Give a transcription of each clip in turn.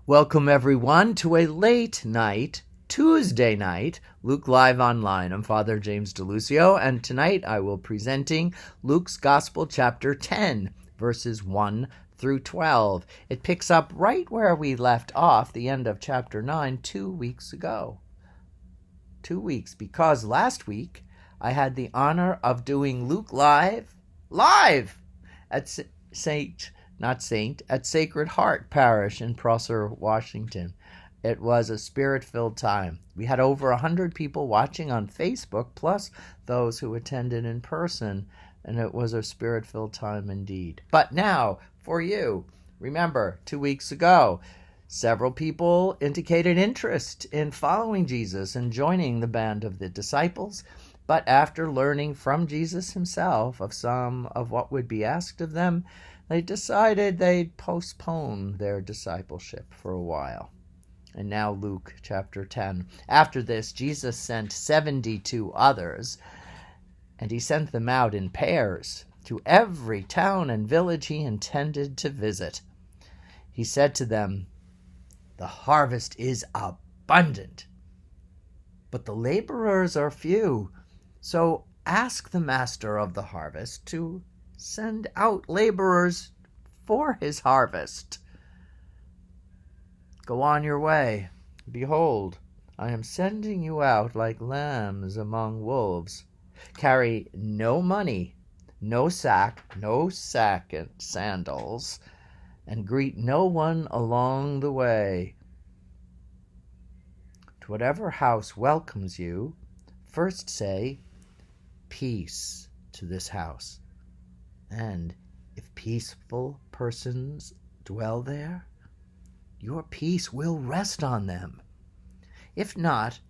Welcome, everyone, to a late night, Tuesday night, Luke Live Online. I'm Father James DeLucio, and tonight I will be presenting Luke's Gospel, chapter 10, verses 1 through 12. It picks up right where we left off, the end of chapter 9, 2 weeks ago. 2 weeks, because last week I had the honor of doing Luke Live at Sacred Heart Parish in Prosser, Washington. It was a spirit-filled time. We had over 100 people watching on Facebook, plus those who attended in person, and it was a spirit-filled time indeed. But now, for you, remember, 2 weeks ago, several people indicated interest in following Jesus and joining the band of the disciples. But after learning from Jesus himself of some of what would be asked of them, they decided they'd postpone their discipleship for a while. And now Luke chapter 10. After this, Jesus sent 72 others, and he sent them out in pairs to every town and village he intended to visit. He said to them, "The harvest is abundant, but the laborers are few. So ask the master of the harvest to send out laborers for his harvest. Go on your way. Behold, I am sending you out like lambs among wolves. Carry no money, no sack and sandals, and greet no one along the way. To whatever house welcomes you, first say, 'Peace to this house.' And if peaceful persons dwell there, your peace will rest on them. If not,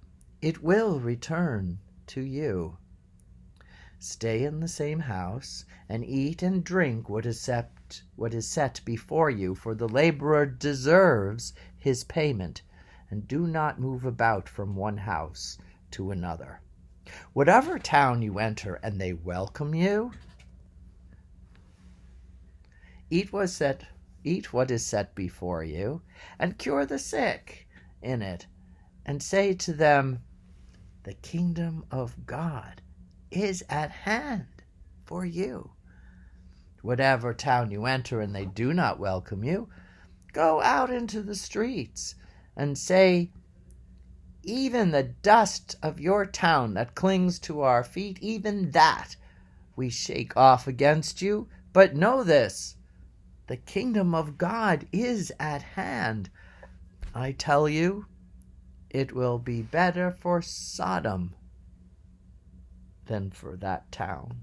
it will return to you. Stay in the same house and eat and drink what is set before you, for the laborer deserves his payment, and do not move about from one house to another. Whatever town you enter and they welcome you, eat what is set before you, and cure the sick in it, and say to them, 'The kingdom of God is at hand for you.' Whatever town you enter and they do not welcome you, go out into the streets and say, 'Even the dust of your town that clings to our feet, even that we shake off against you. But know this, the kingdom of God is at hand. I tell you, it will be better for Sodom than for that town.'"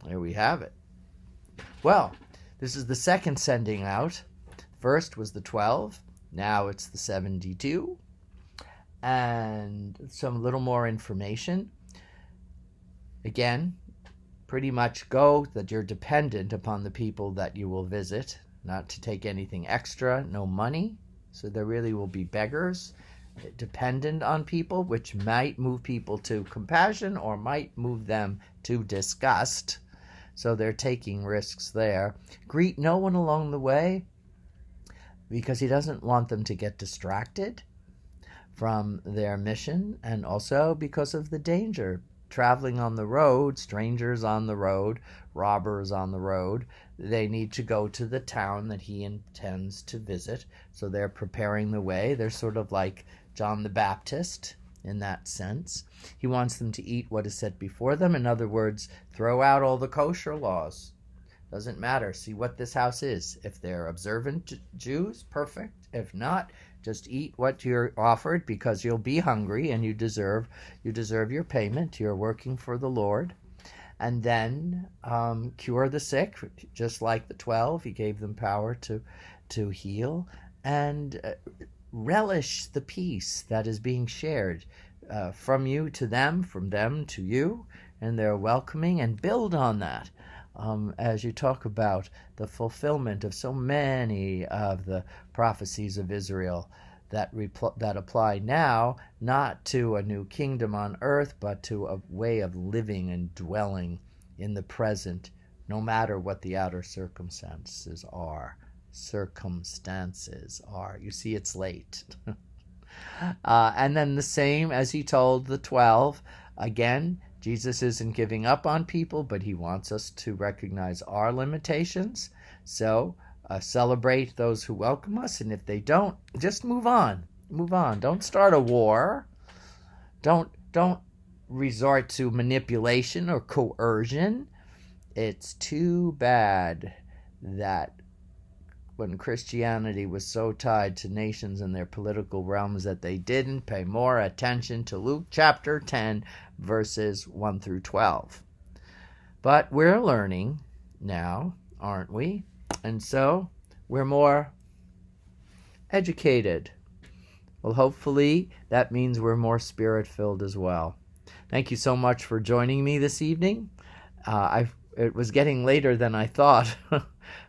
There we have it. Well, this is the second sending out. First was the 12. Now it's the 72. And some little more information. Again, pretty much go that you're dependent upon the people that you will visit, not to take anything extra, no money. So there really will be beggars, dependent on people, which might move people to compassion or might move them to disgust. So they're taking risks there. Greet no one along the way, because he doesn't want them to get distracted from their mission, and also because of the danger. Traveling on the road, strangers on the road, robbers on the road, they need to go to the town that he intends to visit. So they're preparing the way. They're sort of like John the Baptist in that sense. He wants them to eat what is set before them. In other words, throw out all the kosher laws. Doesn't matter. See what this house is. If they're observant Jews, perfect. If not, just eat what you're offered, because you'll be hungry and you deserve your payment. You're working for the Lord. And then cure the sick, just like the 12. He gave them power to heal. And relish the peace that is being shared from you to them, from them to you, and they're welcoming, and build on that. As you talk about the fulfillment of so many of the prophecies of Israel that apply now, not to a new kingdom on earth, but to a way of living and dwelling in the present, no matter what the outer circumstances are. circumstances are. You see, it's late. And then the same as he told the 12. Again, Jesus isn't giving up on people, but he wants us to recognize our limitations. So celebrate those who welcome us, and if they don't, just move on. Move on. Don't start a war. Don't resort to manipulation or coercion. It's too bad that when Christianity was so tied to nations and their political realms that they didn't pay more attention to Luke chapter 10, verses 1 through 12. But we're learning now, aren't we? And so we're more educated. Well, hopefully that means we're more spirit-filled as well. Thank you so much for joining me this evening. It was getting later than I thought.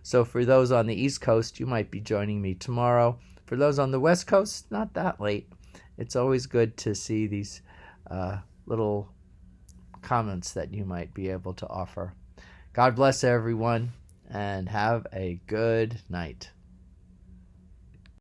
So for those on the East Coast, you might be joining me tomorrow. For those on the West Coast, not that late. It's always good to see these little comments that you might be able to offer. God bless everyone, and have a good night.